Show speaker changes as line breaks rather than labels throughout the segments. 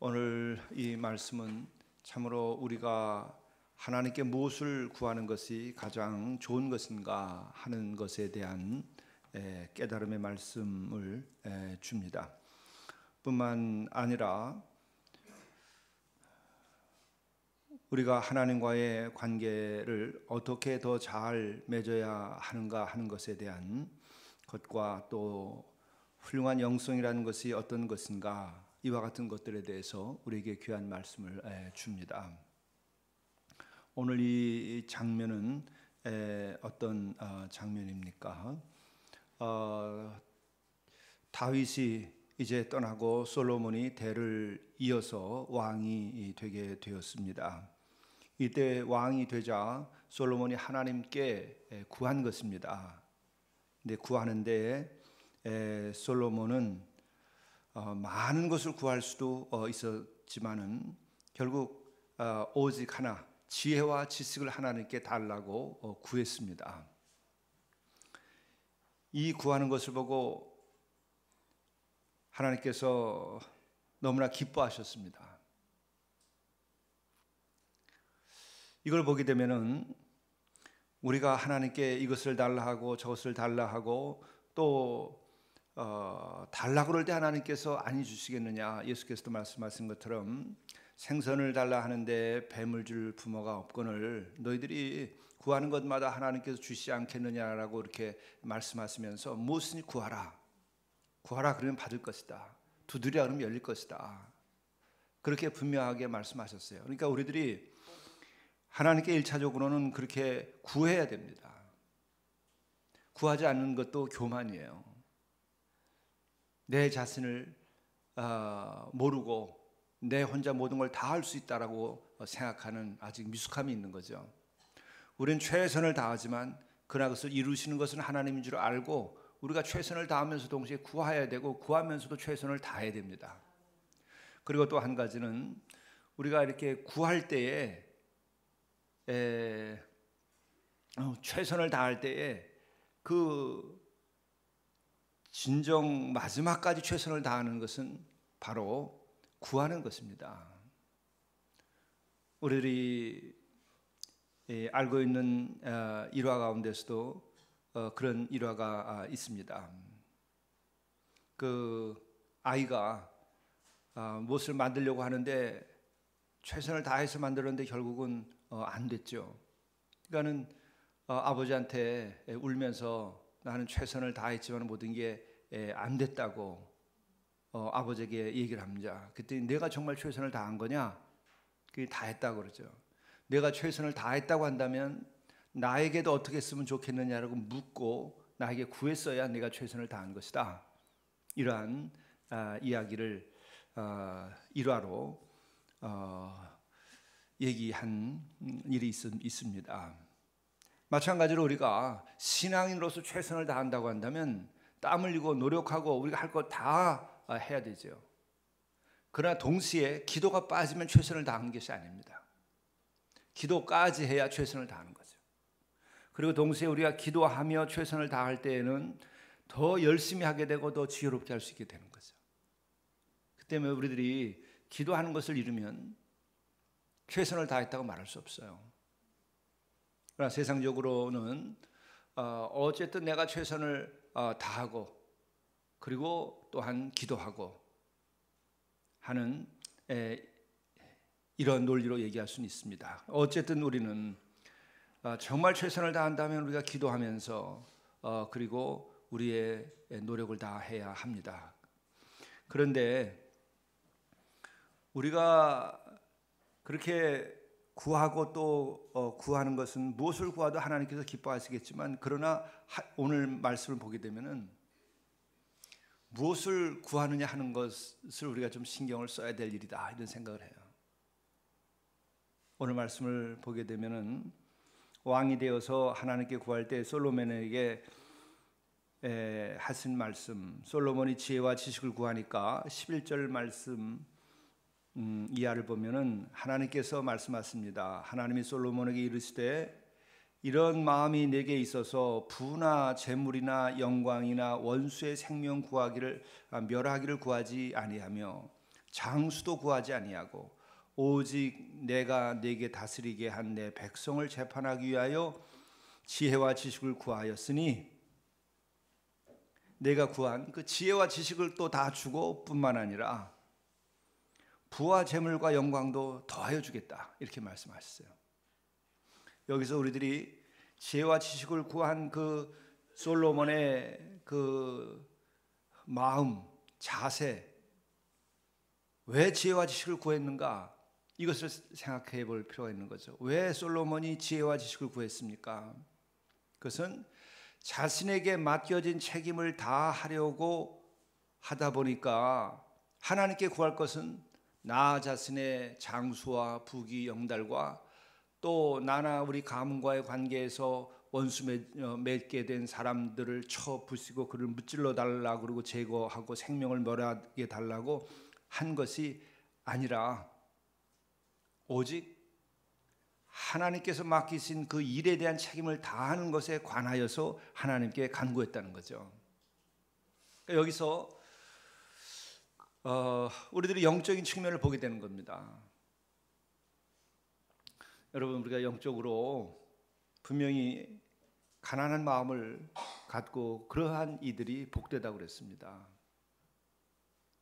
오늘 이 말씀은 참으로 우리가 하나님께 무엇을 구하는 것이 가장 좋은 것인가 하는 것에 대한 깨달음의 말씀을 줍니다. 뿐만 아니라 우리가 하나님과의 관계를 어떻게 더 잘 맺어야 하는가 하는 것에 대한 것과 또 훌륭한 영성이라는 것이 어떤 것인가, 이와 같은 것들에 대해서 우리에게 귀한 말씀을 줍니다. 오늘 이 장면은 어떤 장면입니까? 다윗이 이제 떠나고 솔로몬이 대를 이어서 왕이 되게 되었습니다. 이때 왕이 되자 솔로몬이 하나님께 구한 것입니다. 근데 구하는데 솔로몬은 많은 것을 구할 수도 있었지만은 결국 오직 하나, 지혜와 지식을 하나님께 달라고 구했습니다. 이 구하는 것을 보고 하나님께서 너무나 기뻐하셨습니다. 이걸 보게 되면은 우리가 하나님께 이것을 달라 하고 저것을 달라 하고 또 달라 그럴 때 하나님께서 아니 주시겠느냐, 예수께서도 말씀하신 것처럼 생선을 달라 하는데 뱀을 줄 부모가 없거늘 너희들이 구하는 것마다 하나님께서 주시지 않겠느냐라고 이렇게 말씀하시면서 무엇이니 구하라, 구하라 그러면 받을 것이다, 두드리라 그러면 열릴 것이다, 그렇게 분명하게 말씀하셨어요. 그러니까 우리들이 하나님께 1차적으로는 그렇게 구해야 됩니다. 구하지 않는 것도 교만이에요. 내 자신을 모르고 내 혼자 모든 걸 다 할 수 있다라고 생각하는 아직 미숙함이 있는 거죠. 우리는 최선을 다하지만 그러나 그것을 이루시는 것은 하나님인 줄 알고 우리가 최선을 다하면서 동시에 구해야 되고 구하면서도 최선을 다해야 됩니다. 그리고 또 한 가지는 우리가 이렇게 구할 때에 최선을 다할 때에 그 진정 마지막까지 최선을 다하는 것은 바로 구하는 것입니다. 우리들이 알고 있는 일화 가운데서도 그런 일화가 있습니다. 그 아이가 무엇을 만들려고 하는데 최선을 다해서 만들었는데 결국은 안 됐죠. 그러니까는 아버지한테 울면서 나는 최선을 다했지만 모든 게 안 됐다고 아버지에게 얘기를 합니다. 그때 내가 정말 최선을 다한 거냐? 그게 다 했다고 그러죠. 내가 최선을 다했다고 한다면 나에게도 어떻게 했으면 좋겠느냐라고 묻고 나에게 구했어야 내가 최선을 다한 것이다. 이러한 이야기를 일화로 얘기한 일이 있습니다. 마찬가지로 우리가 신앙인으로서 최선을 다한다고 한다면 땀 흘리고 노력하고 우리가 할 것 다 해야 되죠. 그러나 동시에 기도가 빠지면 최선을 다하는 것이 아닙니다. 기도까지 해야 최선을 다하는 거죠. 그리고 동시에 우리가 기도하며 최선을 다할 때에는 더 열심히 하게 되고 더 지혜롭게 할 수 있게 되는 거죠. 그 때문에 우리들이 기도하는 것을 잃으면 최선을 다했다고 말할 수 없어요. 그러나 세상적으로는 어쨌든 내가 최선을 다하고 그리고 또한 기도하고 하는 이런 논리로 얘기할 수는 있습니다. 어쨌든 우리는 정말 최선을 다한다면 우리가 기도하면서 그리고 우리의 노력을 다해야 합니다. 그런데 우리가 그렇게 구하고 또 구하는 것은 무엇을 구하도 하나님께서 기뻐하시겠지만 그러나 오늘 말씀을 보게 되면은 무엇을 구하느냐 하는 것을 우리가 좀 신경을 써야 될 일이다 이런 생각을 해요. 오늘 말씀을 보게 되면은 왕이 되어서 하나님께 구할 때 솔로몬에게 하신 말씀, 솔로몬이 지혜와 지식을 구하니까 11절 말씀 이하를 보면은 하나님께서 말씀하십니다. 하나님이 솔로몬에게 이르시되 이런 마음이 내게 있어서 부나 재물이나 영광이나 원수의 생명 구하기를 멸하기를 구하지 아니하며 장수도 구하지 아니하고 오직 내가 네게 다스리게 한 내 백성을 재판하기 위하여 지혜와 지식을 구하였으니 내가 구한 그 지혜와 지식을 또 다 주고 뿐만 아니라 부와 재물과 영광도 더하여 주겠다 이렇게 말씀하셨어요. 여기서 우리들이 지혜와 지식을 구한 그 솔로몬의 그 마음, 자세, 왜 지혜와 지식을 구했는가? 이것을 생각해 볼 필요가 있는 거죠. 왜 솔로몬이 지혜와 지식을 구했습니까? 그것은 자신에게 맡겨진 책임을 다 하려고 하다 보니까 하나님께 구할 것은 나 자신의 장수와 부귀 영달과 또 나나 우리 가문과의 관계에서 원수 맺게 된 사람들을 쳐 부수고 그를 무찔러 달라고 그러고 제거하고 생명을 멸하게 달라고 한 것이 아니라 오직 하나님께서 맡기신 그 일에 대한 책임을 다하는 것에 관하여서 하나님께 간구했다는 거죠. 그러니까 여기서 우리들이 영적인 측면을 보게 되는 겁니다. 여러분, 우리가 영적으로 분명히 가난한 마음을 갖고 그러한 이들이 복되다고 그랬습니다.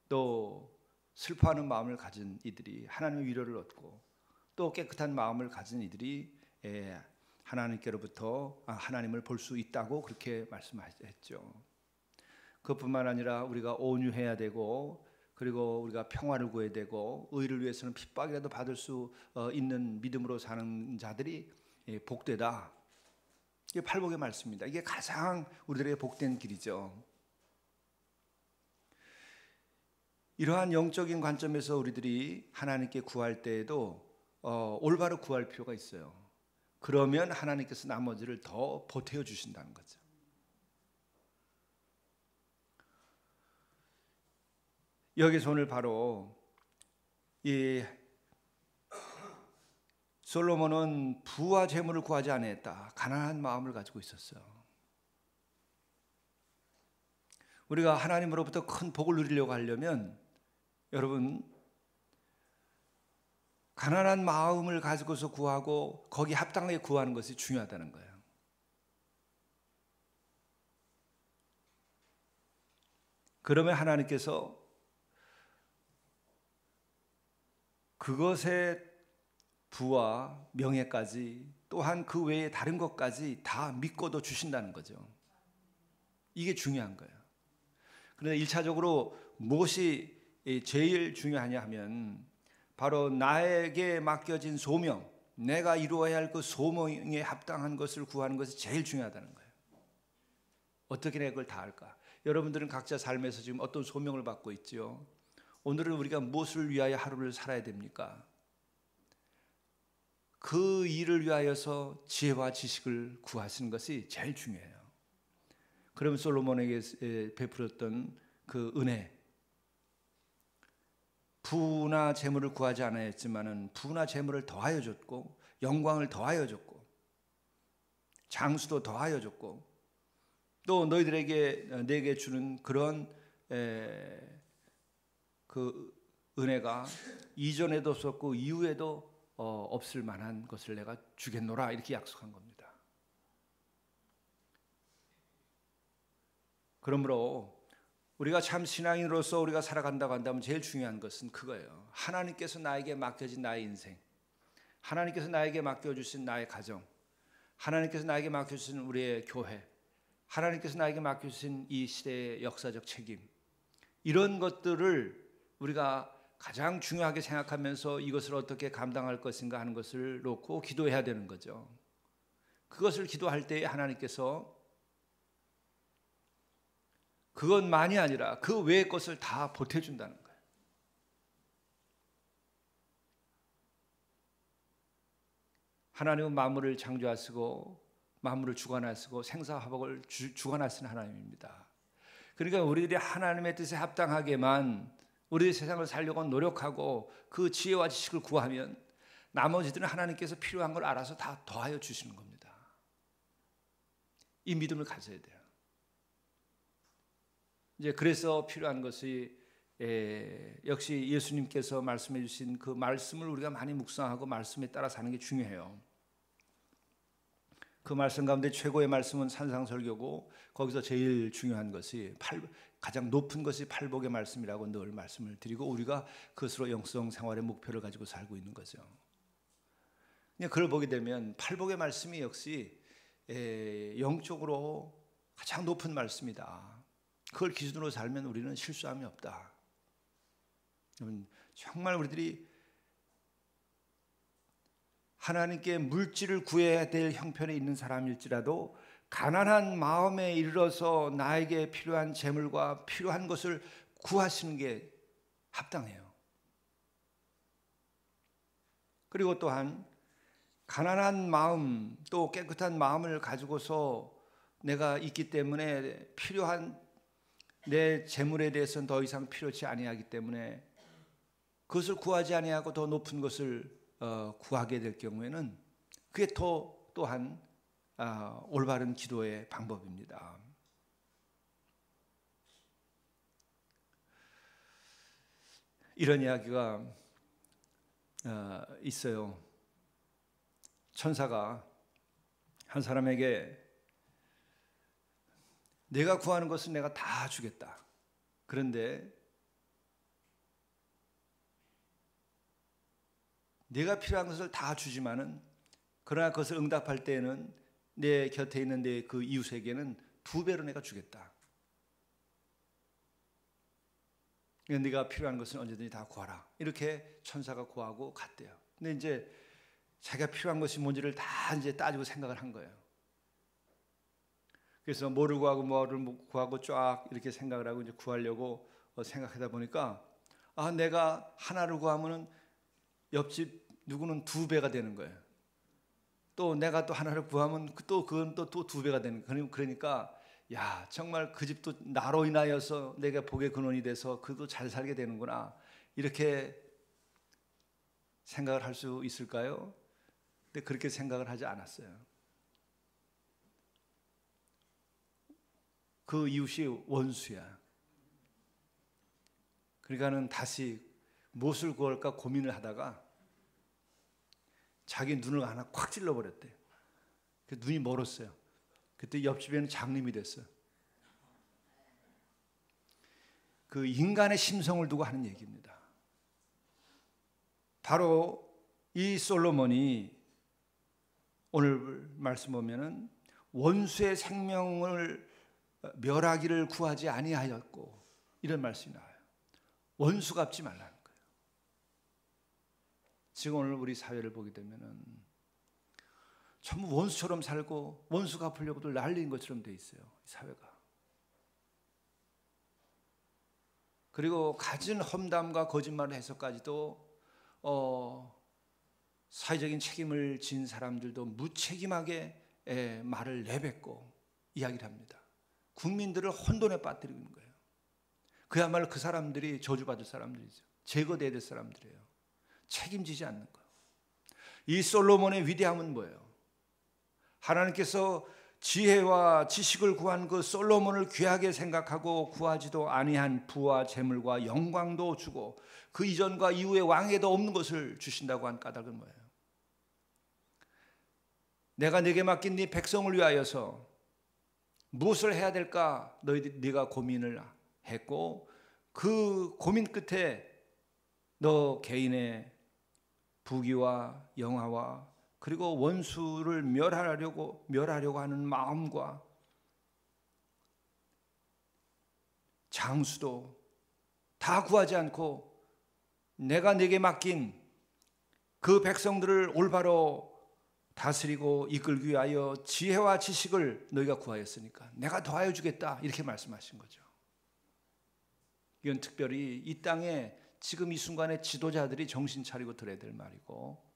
또 슬퍼하는 마음을 가진 이들이 하나님의 위로를 얻고 또 깨끗한 마음을 가진 이들이 하나님께로부터 하나님을 볼 수 있다고 그렇게 말씀하셨죠. 그것뿐만 아니라 우리가 온유해야 되고 그리고 우리가 평화를 구해야 되고 의를 위해서는 핍박이라도 받을 수 있는 믿음으로 사는 자들이 복되다. 이게 팔복의 말씀입니다. 이게 가장 우리들에게 복된 길이죠. 이러한 영적인 관점에서 우리들이 하나님께 구할 때에도 올바로 구할 필요가 있어요. 그러면 하나님께서 나머지를 더 보태어 주신다는 거죠. 여기서 오늘 바로 이 솔로몬은 부와 재물을 구하지 아니했다. 가난한 마음을 가지고 있었어요. 우리가 하나님으로부터 큰 복을 누리려고 하려면 여러분 가난한 마음을 가지고서 구하고 거기 합당하게 구하는 것이 중요하다는 거예요. 그러면 하나님께서 그것의 부와 명예까지 또한 그 외에 다른 것까지 다 믿고도 주신다는 거죠. 이게 중요한 거예요. 그런데 1차적으로 무엇이 제일 중요하냐 하면 바로 나에게 맡겨진 소명, 내가 이루어야 할 그 소명에 합당한 것을 구하는 것이 제일 중요하다는 거예요. 어떻게 내가 그걸 다 할까? 여러분들은 각자 삶에서 지금 어떤 소명을 받고 있죠? 오늘은 우리가 무엇을 위하여 하루를 살아야 됩니까? 그 일을 위하여서 지혜와 지식을 구하시는 것이 제일 중요해요. 그러면 솔로몬에게 베풀었던 그 은혜, 부나 재물을 구하지 않았지만은 부나 재물을 더하여 줬고 영광을 더하여 줬고 장수도 더하여 줬고 또 너희들에게 내게 주는 그런 그 은혜가 이전에도 없었고 이후에도 없을 만한 것을 내가 주겠노라 이렇게 약속한 겁니다. 그러므로 우리가 참 신앙인으로서 우리가 살아간다고 한다면 제일 중요한 것은 그거예요. 하나님께서 나에게 맡겨진 나의 인생, 하나님께서 나에게 맡겨주신 나의 가정, 하나님께서 나에게 맡겨주신 우리의 교회, 하나님께서 나에게 맡겨주신 이 시대의 역사적 책임, 이런 것들을 우리가 가장 중요하게 생각하면서 이것을 어떻게 감당할 것인가 하는 것을 놓고 기도해야 되는 거죠. 그것을 기도할 때에 하나님께서 그것만이 아니라 그 외의 것을 다 보태준다는 거예요. 하나님은 만물을 창조하시고 만물을 주관하시고 생사화복을 주관하시는 하나님입니다. 그러니까 우리들이 하나님의 뜻에 합당하게만 우리 세상을 살려고 노력하고 그 지혜와 지식을 구하면 나머지들은 하나님께서 필요한 걸 알아서 다 더하여 주시는 겁니다. 이 믿음을 가져야 돼요. 이제 그래서 필요한 것이 역시 예수님께서 말씀해 주신 그 말씀을 우리가 많이 묵상하고 말씀에 따라 사는 게 중요해요. 그 말씀 가운데 최고의 말씀은 산상설교고 거기서 제일 중요한 것이 가장 높은 것이 팔복의 말씀이라고 늘 말씀을 드리고 우리가 그것으로 영성 생활의 목표를 가지고 살고 있는 거죠. 그걸 보게 되면 팔복의 말씀이 역시 영적으로 가장 높은 말씀이다. 그걸 기준으로 살면 우리는 실수함이 없다. 정말 우리들이 하나님께 물질을 구해야 될 형편에 있는 사람일지라도 가난한 마음에 이르러서 나에게 필요한 재물과 필요한 것을 구하시는 게 합당해요. 그리고 또한 가난한 마음 또 깨끗한 마음을 가지고서 내가 있기 때문에 필요한 내 재물에 대해서는 더 이상 필요치 아니하기 때문에 그것을 구하지 아니하고 더 높은 것을 구하게 될 경우에는 그게 또한 올바른 기도의 방법입니다. 이런 이야기가 있어요. 천사가 한 사람에게 내가 구하는 것은 내가 다 주겠다. 그런데 내가 필요한 것을 다 주지만은 그러나 그것을 응답할 때에는 내 곁에 있는 내 그 이웃에게는 2배로 내가 주겠다. 네가 필요한 것은 언제든지 다 구하라. 이렇게 천사가 구하고 갔대요. 근데 이제 자기가 필요한 것이 뭔지를 다 이제 따지고 생각을 한 거예요. 그래서 뭐를 구하고 쫙 이렇게 생각을 하고 이제 구하려고 생각하다 보니까 내가 하나를 구하면은 옆집 누구는 2배가 되는 거예요. 또 내가 또 하나를 구하면 그건 또 2배가 되는 거예요. 그러니까 야 정말 그 집도 나로 인하여서 내가 복의 근원이 돼서 그도 잘 살게 되는구나 이렇게 생각을 할 수 있을까요? 근데 그렇게 생각을 하지 않았어요. 그 이웃이 원수야. 그러니까는 다시 무엇을 구할까 고민을 하다가 자기 눈을 하나 콱 찔러버렸대. 그 눈이 멀었어요. 그때 옆집에는 장님이 됐어요. 그 인간의 심성을 두고 하는 얘기입니다. 바로 이 솔로몬이 오늘 말씀 보면은 원수의 생명을 멸하기를 구하지 아니하였고 이런 말씀이 나와요. 원수 갚지 말라는 거예요. 지금 오늘 우리 사회를 보게 되면은 전부 원수처럼 살고 원수 갚으려고도 난리인 것처럼 돼 있어요. 이 사회가. 그리고 가진 험담과 거짓말을 해서까지도 사회적인 책임을 진 사람들도 무책임하게 말을 내뱉고 이야기를 합니다. 국민들을 혼돈에 빠뜨리는 거예요. 그야말로 그 사람들이 저주받을 사람들이죠. 제거돼야 될 사람들이에요. 책임지지 않는 거예요. 이 솔로몬의 위대함은 뭐예요? 하나님께서 지혜와 지식을 구한 그 솔로몬을 귀하게 생각하고 구하지도 아니한 부와 재물과 영광도 주고 그 이전과 이후의 왕에도 없는 것을 주신다고 한 까닭은 뭐예요? 내가 네게 맡긴 네 백성을 위하여서 무엇을 해야 될까 네가 고민을 했고 그 고민 끝에 너 개인의 부귀와 영화와 그리고 원수를 멸하려고 하는 마음과 장수도 다 구하지 않고 내가 네게 맡긴 그 백성들을 올바로 다스리고 이끌기 위하여 지혜와 지식을 너희가 구하였으니까 내가 더하여 주겠다 이렇게 말씀하신 거죠. 이건 특별히 이 땅에 지금 이 순간에 지도자들이 정신 차리고 들어야 될 말이고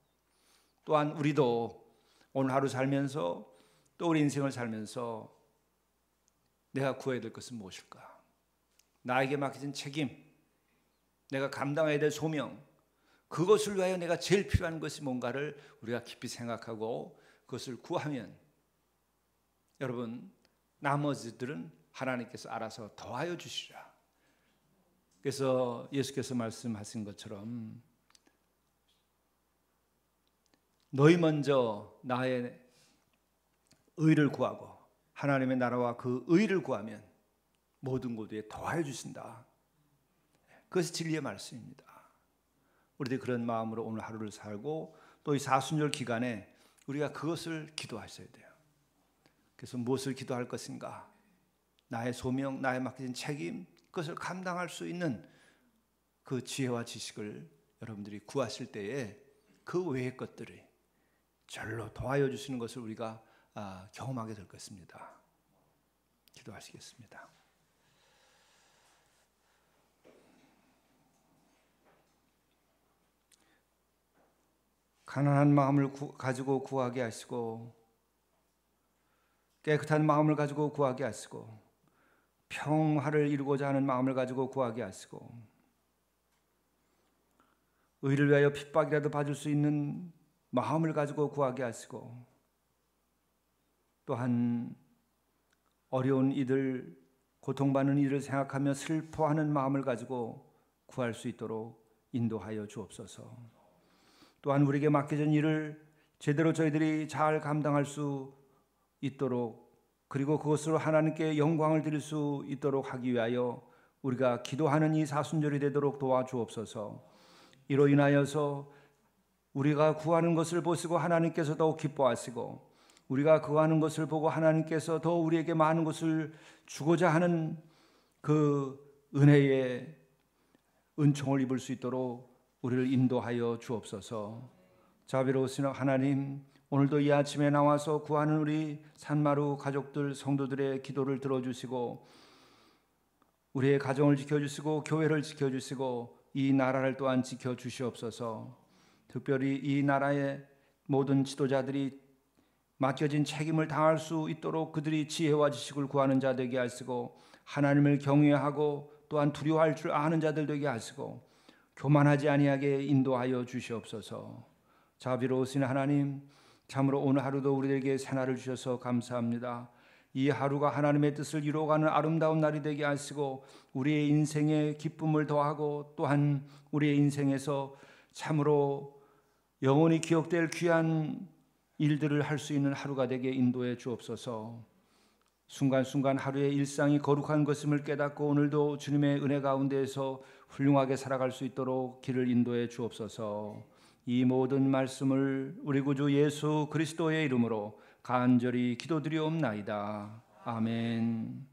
또한 우리도 오늘 하루 살면서 또 우리 인생을 살면서 내가 구해야 될 것은 무엇일까? 나에게 맡겨진 책임, 내가 감당해야 될 소명, 그것을 위하여 내가 제일 필요한 것이 뭔가를 우리가 깊이 생각하고 그것을 구하면 여러분 나머지들은 하나님께서 알아서 더하여 주시리라. 그래서 예수께서 말씀하신 것처럼 너희 먼저 나의 의를 구하고 하나님의 나라와 그 의를 구하면 모든 것에 더하여 주신다. 그것이 진리의 말씀입니다. 우리들이 그런 마음으로 오늘 하루를 살고 또 이 사순절 기간에 우리가 그것을 기도하셔야 돼요. 그래서 무엇을 기도할 것인가? 나의 소명, 나의 맡겨진 책임, 그것을 감당할 수 있는 그 지혜와 지식을 여러분들이 구하실 때에 그 외의 것들이 절로 도와여 주시는 것을 우리가 경험하게 될 것입니다. 기도하시겠습니다. 가난한 마음을 가지고 구하게 하시고 깨끗한 마음을 가지고 구하게 하시고 평화를 이루고자 하는 마음을 가지고 구하게 하시고 의를 위하여 핍박이라도 받을 수 있는 마음을 가지고 구하게 하시고 또한 어려운 이들, 고통받는 이들을 생각하며 슬퍼하는 마음을 가지고 구할 수 있도록 인도하여 주옵소서. 또한 우리에게 맡겨진 일을 제대로 저희들이 잘 감당할 수 있도록 그리고 그것으로 하나님께 영광을 드릴 수 있도록 하기 위하여 우리가 기도하는 이 사순절이 되도록 도와주옵소서. 이로 인하여서 우리가 구하는 것을 보시고 하나님께서 더욱 기뻐하시고 우리가 구하는 것을 보고 하나님께서 더 우리에게 많은 것을 주고자 하는 그 은혜의 은총을 입을 수 있도록 우리를 인도하여 주옵소서. 자비로우신 하나님, 오늘도 이 아침에 나와서 구하는 우리 산마루 가족들, 성도들의 기도를 들어주시고 우리의 가정을 지켜주시고 교회를 지켜주시고 이 나라를 또한 지켜주시옵소서. 특별히 이 나라의 모든 지도자들이 맡겨진 책임을 다할 수 있도록 그들이 지혜와 지식을 구하는 자 되게 하시고 하나님을 경외하고 또한 두려워할 줄 아는 자들 되게 하시고 교만하지 아니하게 인도하여 주시옵소서. 자비로우신 하나님, 참으로 오늘 하루도 우리에게 새날을 주셔서 감사합니다. 이 하루가 하나님의 뜻을 이루어가는 아름다운 날이 되게 하시고 우리의 인생에 기쁨을 더하고 또한 우리의 인생에서 참으로 영원히 기억될 귀한 일들을 할 수 있는 하루가 되게 인도해 주옵소서. 순간순간 하루의 일상이 거룩한 것임을 깨닫고 오늘도 주님의 은혜 가운데에서 훌륭하게 살아갈 수 있도록 길을 인도해 주옵소서. 이 모든 말씀을 우리 구주 예수 그리스도의 이름으로 간절히 기도드리옵나이다. 아멘.